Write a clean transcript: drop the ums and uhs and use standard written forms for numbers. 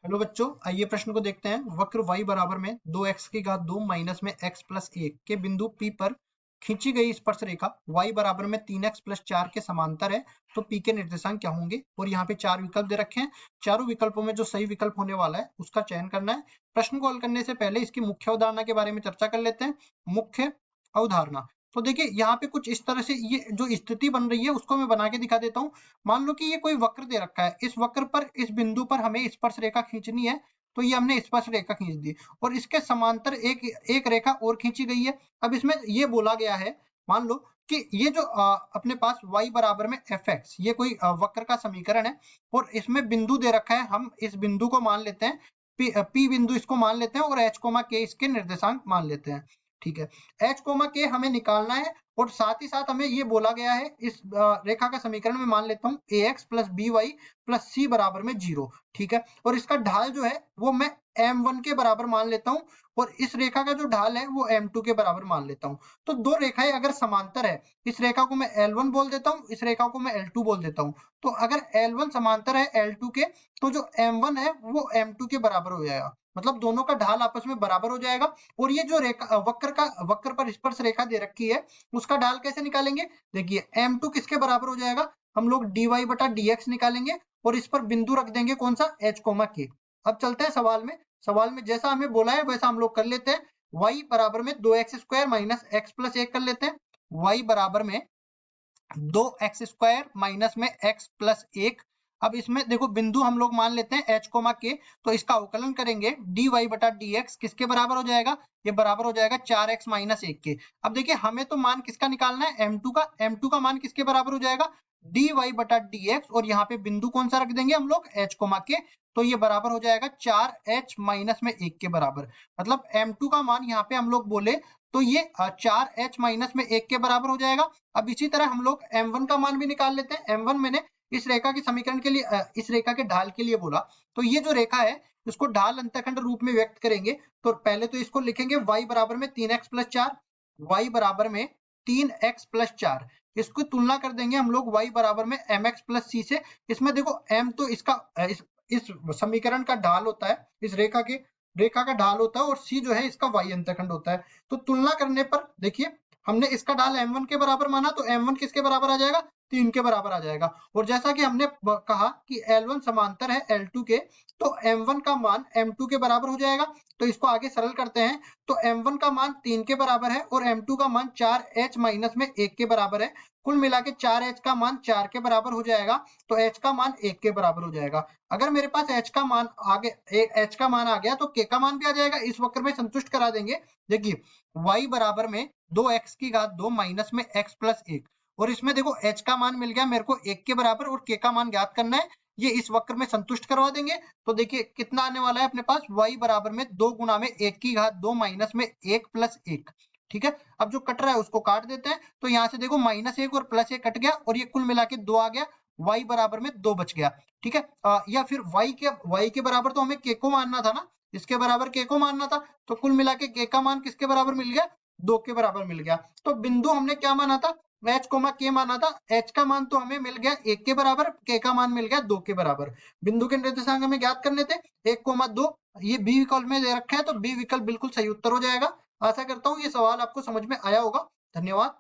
Hello बच्चों, आइए प्रश्न को देखते हैं। वक्र y बराबर में 2x की घात 2 माइनस में x प्लस 1 के बिंदु P पर खींची गई स्पर्श रेखा y बराबर में 3x प्लस 4 के समांतर है, तो P के निर्देशांक क्या होंगे। और यहाँ पे चार विकल्प दे रखे हैं। चारों विकल्पों में जो सही विकल्प होने वाला है उसका चयन करना है। प्रश्न को हल करने से पहले इसकी मुख्य अवधारणा के बारे में चर्चा कर लेते हैं। मुख्य अवधारणा तो देखिए यहाँ पे कुछ इस तरह से ये जो स्थिति बन रही है उसको मैं बना के दिखा देता हूँ। मान लो कि ये कोई वक्र दे रखा है, इस वक्र पर इस बिंदु पर हमें स्पर्श रेखा खींचनी है, तो ये हमने स्पर्श रेखा खींच दी और इसके समांतर एक रेखा और खींची गई है। अब इसमें ये बोला गया है, मान लो कि ये जो अपने पास y बराबर में fx, ये कोई वक्र का समीकरण है और इसमें बिंदु दे रखा है। हम इस बिंदु को मान लेते हैं P बिंदु, इसको मान लेते हैं और h k इसके निर्देशांक मान लेते हैं। ठीक है, h k हमें निकालना है और साथ ही साथ हमें ये बोला गया है इस रेखा का समीकरण में मान लेता हूँ ax plus by plus c बराबर में 0। ठीक है, और इसका ढाल जो है वो मैं m1 के बराबर मान लेता हूँ और इस रेखा का जो ढाल है वो m2 के बराबर मान लेता हूँ। तो दो रेखाएं अगर समांतर है, इस रेखा को मैं L1 बोल देता हूँ, इस रेखा को मैं L2 बोल देता हूँ। तो अगर L1 समांतर है L2 के, तो जो M1 है वो M2 के बराबर हो जाएगा, मतलब दोनों का ढाल आपस में बराबर हो जाएगा। और ये जो रेखा वक्र पर स्पर्श रेखा दे रखी है उसका ढाल कैसे निकालेंगे। देखिए M2 किसके बराबर हो जाएगा, हम लोग dy बटा dx निकालेंगे और इस पर बिंदु रख देंगे कौन सा, h k। अब चलते हैं सवाल में। सवाल में जैसा हमें बोला है वैसा हम लोग कर लेते हैं। y बराबर में 2x square minus x plus 1 कर लेते हैं। y बराबर में 2x स्क्वायर माइनस में x प्लस 1। अब इसमें देखो बिंदु हम लोग मान लेते हैं h k, तो इसका अवकलन करेंगे dy बटा dx किसके बराबर हो जाएगा, ये बराबर हो जाएगा 4x माइनस 1 के। अब देखिए हमें तो मान किसका निकालना है, m2 का। m2 का मान किसके बराबर हो जाएगा, dy बटा dx, और यहाँ पे बिंदु कौन सा रख देंगे हम लोग, h के। तो ये बराबर हो जाएगा 4h माइनस में 1 के बराबर। मतलब m2 का मान यहाँ पे हम लोग बोले तो ये 4h माइनस में 1 के बराबर हो जाएगा। अब इसी तरह हम लोग m1 का मान भी निकाल लेते हैं। m1 मैंने इस रेखा के समीकरण के लिए इस रेखा के ढाल के लिए बोला, तो ये जो रेखा है इसको ढाल अंतःखंड रूप में व्यक्त करेंगे। तो पहले तो इसको लिखेंगे y बराबर में 3x प्लस 4, y बराबर में 3x प्लस 4। इसको तुलना कर देंगे हम लोग y बराबर में mx प्लस c से। इसमें देखो m तो इसका इस समीकरण का ढाल होता है, इस रेखा का ढाल होता है, और c जो है इसका y अंतःखंड होता है। तो तुलना करने पर देखिए हमने इसका ढाल m1 के बराबर माना, तो m1 किसके बराबर आ जाएगा, 3 के बराबर आ जाएगा। और जैसा कि हमने कहा कि L1 समांतर है L2 के, तो m1 का मान m2 के बराबर हो जाएगा। तो इसको आगे सरल करते हैं, तो m1 का मान 3 के बराबर है और m2 का मान 4h माइनस में 1 के बराबर है। कुल मिला के 4h का मान 4 के बराबर हो जाएगा, तो h का मान 1 के बराबर हो जाएगा। अगर मेरे पास h का मान h का मान आ गया तो k का मान भी आ जाएगा, इस वक्र में संतुष्ट करा देंगे। देखिए y बराबर में 2x की घात 2 माइनस में x प्लस 1, और इसमें देखो h का मान मिल गया मेरे को 1 के बराबर और k का मान ज्ञात करना है, ये इस वक्र में संतुष्ट करवा देंगे। तो देखिए कितना आने वाला है अपने पास, y बराबर में 2 गुना में 1 की घात 2 माइनस में 1 प्लस 1। ठीक है, अब जो कट रहा है उसको काट देते हैं, तो यहाँ से देखो -1 और +1 कट गया और ये कुल मिला के 2 आ गया, y बराबर में 2 बच गया। ठीक है, या फिर y के बराबर तो हमें k को मानना था ना, इसके बराबर k को मानना था, तो कुल मिला के k का मान किसके बराबर मिल गया, 2 के बराबर मिल गया। तो बिंदु हमने क्या माना था, h k माना था। h का मान तो हमें मिल गया 1 के बराबर, k का मान मिल गया 2 के बराबर। बिंदु के निर्देशांक हमें ज्ञात करने थे 1, 2, ये बी विकल्प में दे रखा है, तो बी विकल्प बिल्कुल सही उत्तर हो जाएगा। आशा करता हूँ ये सवाल आपको समझ में आया होगा। धन्यवाद।